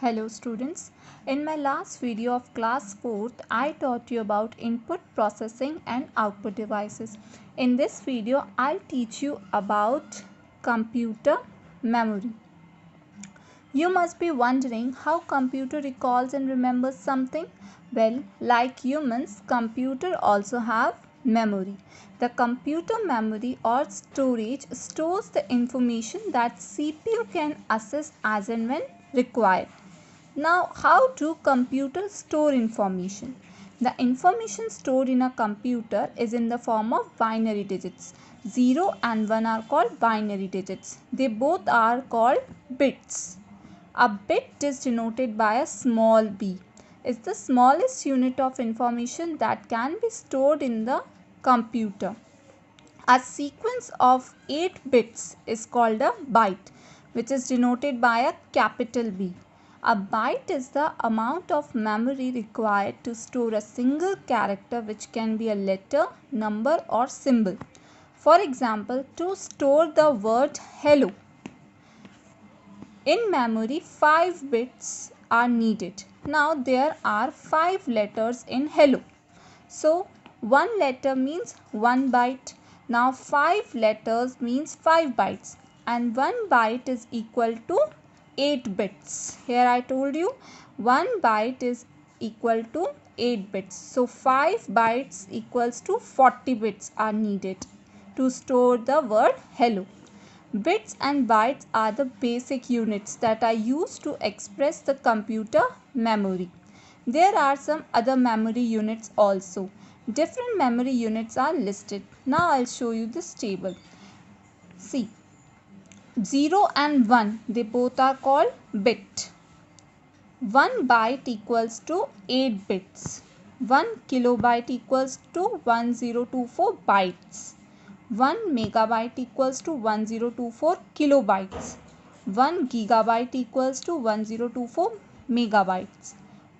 Hello students, in my last video of class 4th, I taught you about input processing and output devices. In this video, I'll teach you about computer memory. You must be wondering how computer recalls and remembers something. Well, like humans, computer also have memory. The computer memory or storage stores the information that CPU can access as and when required. Now, how do computers store information? The information stored in a computer is in the form of binary digits. 0 and 1 are called binary digits. They both are called bits. A bit is denoted by a small b. It's the smallest unit of information that can be stored in the computer. A sequence of 8 bits is called a byte, which is denoted by a capital B. A byte is the amount of memory required to store a single character, which can be a letter, number or symbol. For example, to store the word hello, in memory 5 bits are needed. Now there are 5 letters in hello. So one letter means 1 byte. Now 5 letters means 5 bytes and 1 byte is equal to 8 bits. Here I told you 1 byte is equal to 8 bits. So 5 bytes equals to 40 bits are needed to store the word hello. Bits and bytes are the basic units that are used to express the computer memory. There are some other memory units also. Different memory units are listed. Now I'll show you this table. See, 0 and 1, they both are called bit. 1 byte equals to 8 bits. 1 kilobyte equals to 1024 bytes. 1 megabyte equals to 1024 kilobytes. 1 gigabyte equals to 1024 megabytes.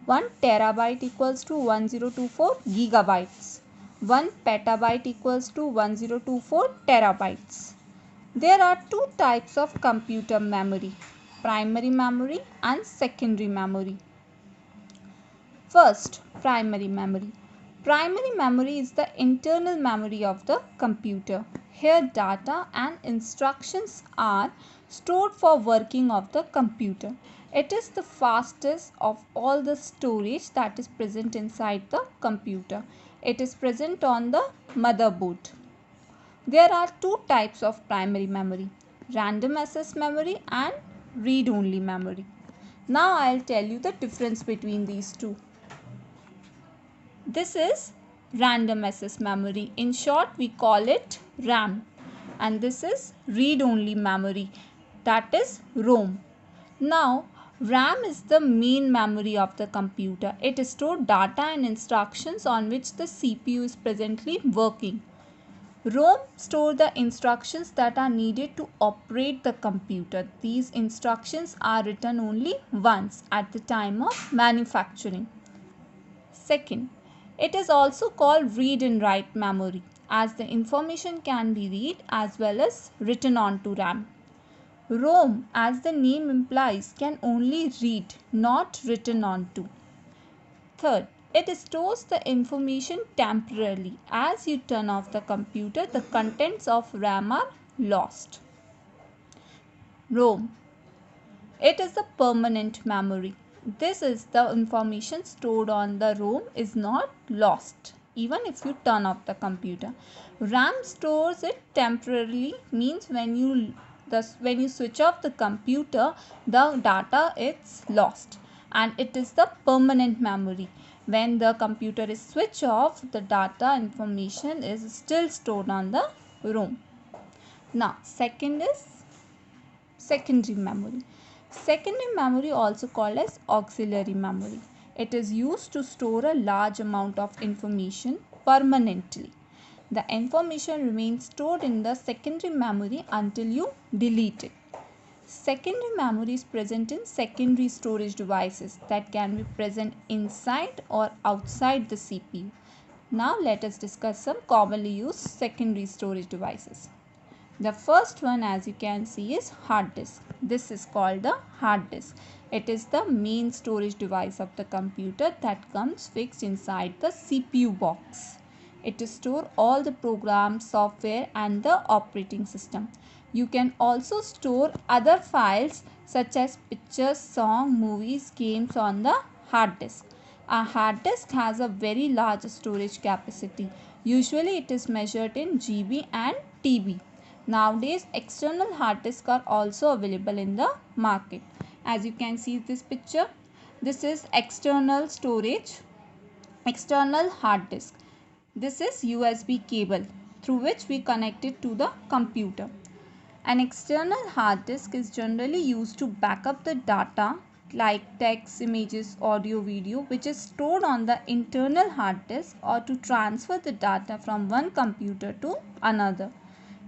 1 terabyte equals to 1024 gigabytes. 1 petabyte equals to 1024 terabytes. There are two types of computer memory, primary memory and secondary memory. First, primary memory. Primary memory is the internal memory of the computer. Here data and instructions are stored for working of the computer. It is the fastest of all the storage that is present inside the computer. It is present on the motherboard. There are two types of primary memory, random access memory and read-only memory. Now I'll tell you the difference between these two. This is random access memory. In short, we call it RAM. And this is read-only memory, that is ROM. Now, RAM is the main memory of the computer. It stores data and instructions on which the CPU is presently working. ROM stores the instructions that are needed to operate the computer. These instructions are written only once at the time of manufacturing. Second, it is also called read and write memory, as the information can be read as well as written onto RAM. ROM, as the name implies, can only read, not written onto. Third, it stores the information temporarily. As you turn off the computer, the contents of RAM are lost. ROM. It is the permanent memory. This is the information stored on the ROM is not lost even if you turn off the computer. RAM stores it temporarily, means when you switch off the computer, the data is lost, and it is the permanent memory. When the computer is switched off, the data information is still stored on the ROM. Now, second is secondary memory. Secondary memory, also called as auxiliary memory. It is used to store a large amount of information permanently. The information remains stored in the secondary memory until you delete it. Secondary memory is present in secondary storage devices that can be present inside or outside the CPU. Now let us discuss some commonly used secondary storage devices. The first one, as you can see, is hard disk. This is called the hard disk. It is the main storage device of the computer that comes fixed inside the CPU box. It stores all the programs, software and the operating system. You can also store other files such as pictures, songs, movies, games on the hard disk. A hard disk has a very large storage capacity. Usually it is measured in GB and TB. Nowadays external hard disks are also available in the market. As you can see this picture, this is external storage, external hard disk. This is USB cable through which we connect it to the computer. An external hard disk is generally used to back up the data like text, images, audio, video which is stored on the internal hard disk or to transfer the data from one computer to another.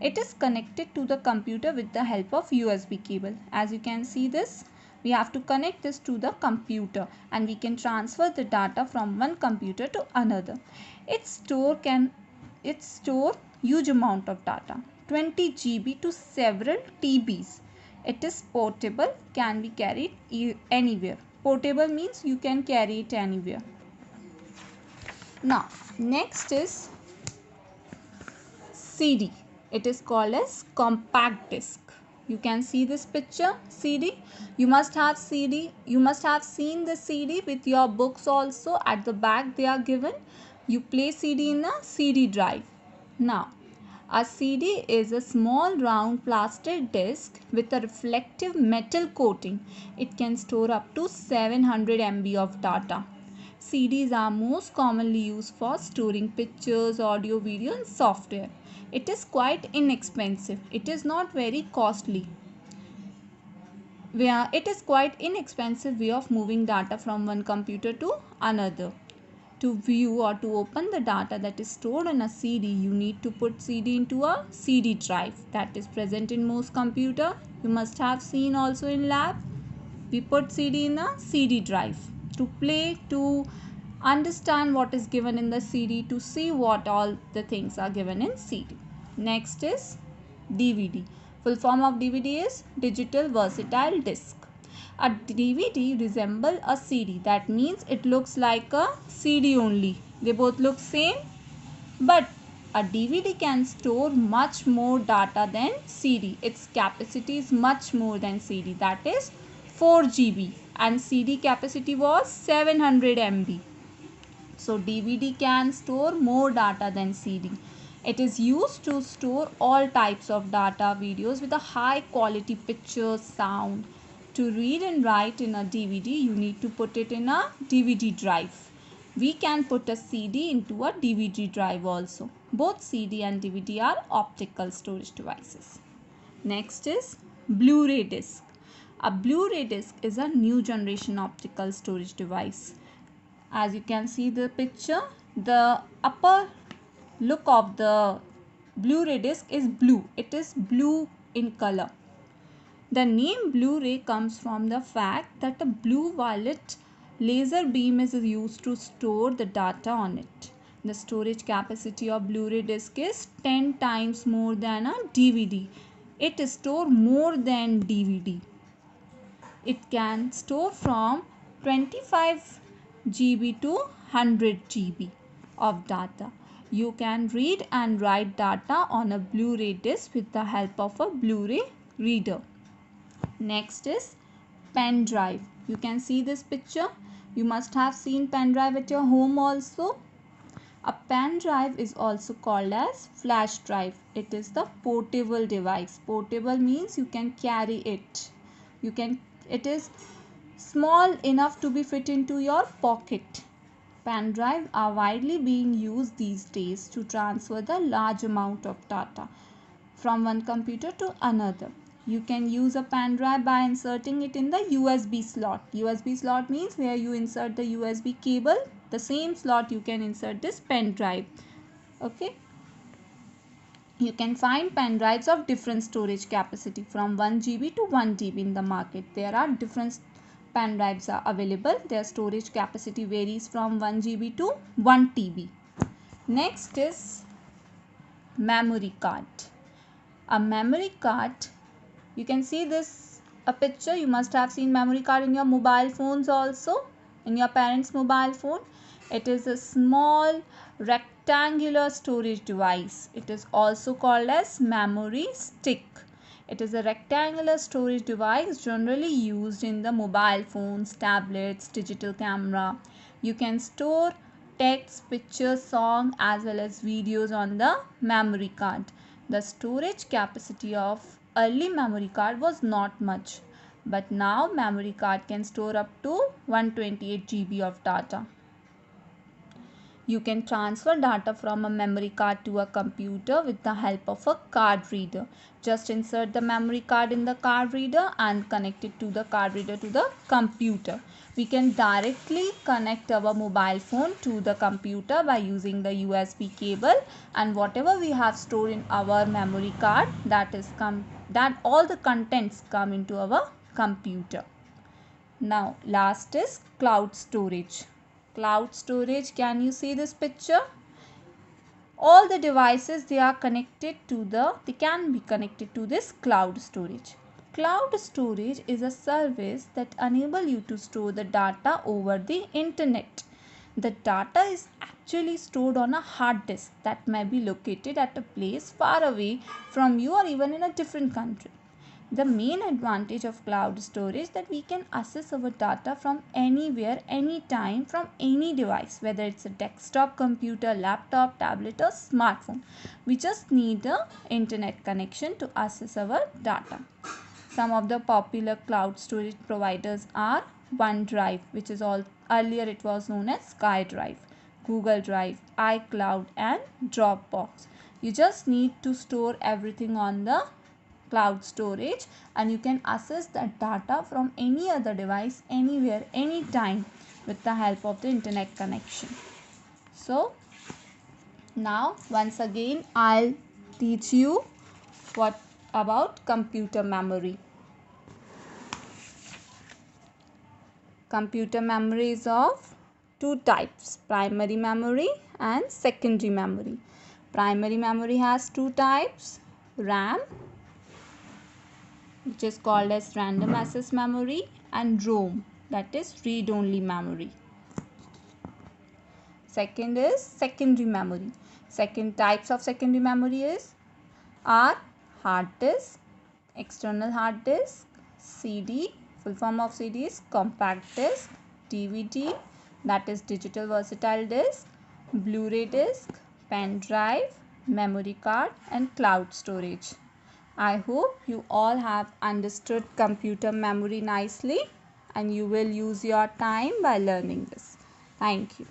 It is connected to the computer with the help of USB cable. As you can see this, we have to connect this to the computer and we can transfer the data from one computer to another. It store huge amount of data, 20 GB to several TBs. It is portable, can be carried anywhere. Portable means you can carry it anywhere. Now next is CD. It is called as compact disc. You can see this picture, CD. You must have CD. You must have seen the CD with your books also. At the back they are given. You place CD in a CD drive. Now, a CD is a small round plastic disc with a reflective metal coating. It can store up to 700 MB of data. CDs are most commonly used for storing pictures, audio, video and software. It is quite inexpensive. It is not very costly. It is quite inexpensive way of moving data from one computer to another. To view or to open the data that is stored in a CD, you need to put CD into a CD drive that is present in most computer. You must have seen also in lab. We put CD in a CD drive to play, to understand what is given in the CD, to see what all the things are given in CD. Next is DVD. Full form of DVD is Digital Versatile Disc. A DVD resembles a CD. That means it looks like a CD only. They both look same, but a DVD can store much more data than CD. Its capacity is much more than CD. That is 4 GB and CD capacity was 700 MB. So DVD can store more data than CD. It is used to store all types of data, videos with a high quality pictures, sound. To read and write in a DVD, you need to put it in a DVD drive. We can put a CD into a DVD drive also. Both CD and DVD are optical storage devices. Next is Blu-ray disc. A Blu-ray disc is a new generation optical storage device. As you can see the picture, the upper look of the Blu-ray disc is blue. It is blue in color. The name Blu-ray comes from the fact that a blue-violet laser beam is used to store the data on it. The storage capacity of Blu-ray disc is 10 times more than a DVD. It stores more than DVD. It can store from 25 GB to 100 GB of data. You can read and write data on a Blu-ray disc with the help of a Blu-ray reader. Next is pen drive. You can see this picture. You must have seen pen drive at your home also. A pen drive is also called as flash drive. It is the portable device. Portable means you can carry it. It is small enough to be fit into your pocket. Pen drives are widely being used these days to transfer the large amount of data from one computer to another. You can use a pen drive by inserting it in the USB slot. USB slot means where you insert the USB cable. The same slot you can insert this pen drive. Okay. You can find pen drives of different storage capacity from 1 GB to 1 GB in the market. There are different pen drives are available. Their storage capacity varies from 1 GB to 1 TB. Next is memory card. A memory card, you can see this a picture, you must have seen memory card in your mobile phones also, in your parents' mobile phone. It is a small rectangular storage device. It is also called as memory stick. It is a rectangular storage device generally used in the mobile phones, tablets, digital camera. You can store text, pictures, song as well as videos on the memory card. The storage capacity of early memory card was not much, but now memory card can store up to 128 GB of data. You can transfer data from a memory card to a computer with the help of a card reader. Just insert the memory card in the card reader and connect it to the card reader to the computer. We can directly connect our mobile phone to the computer by using the USB cable, and whatever we have stored in our memory card, that all the contents come into our computer. Now last is cloud storage. Cloud storage, can you see this picture? All the devices, they can be connected to this cloud storage. Cloud storage is a service that enables you to store the data over the internet. The data is actually stored on a hard disk that may be located at a place far away from you or even in a different country. The main advantage of cloud storage is that we can access our data from anywhere, anytime, from any device, whether it's a desktop computer, laptop, tablet or smartphone. We just need an internet connection to access our data. Some of the popular cloud storage providers are OneDrive, which is earlier it was known as SkyDrive, Google Drive, iCloud and Dropbox. You just need to store everything on the cloud storage and you can access that data from any other device, anywhere, anytime with the help of the internet connection. So now once again I'll teach you what about computer memory. Computer memory is of two types, primary memory and secondary memory. Primary memory has two types, RAM, which is called as random access memory, and ROM, that is read only memory. Second is secondary memory. Second types of secondary memory are hard disk, external hard disk, CD, full form of CD is compact disc, DVD, that is digital versatile disc, Blu-ray disc, pen drive, memory card and cloud storage. I hope you all have understood computer memory nicely and you will use your time by learning this. Thank you.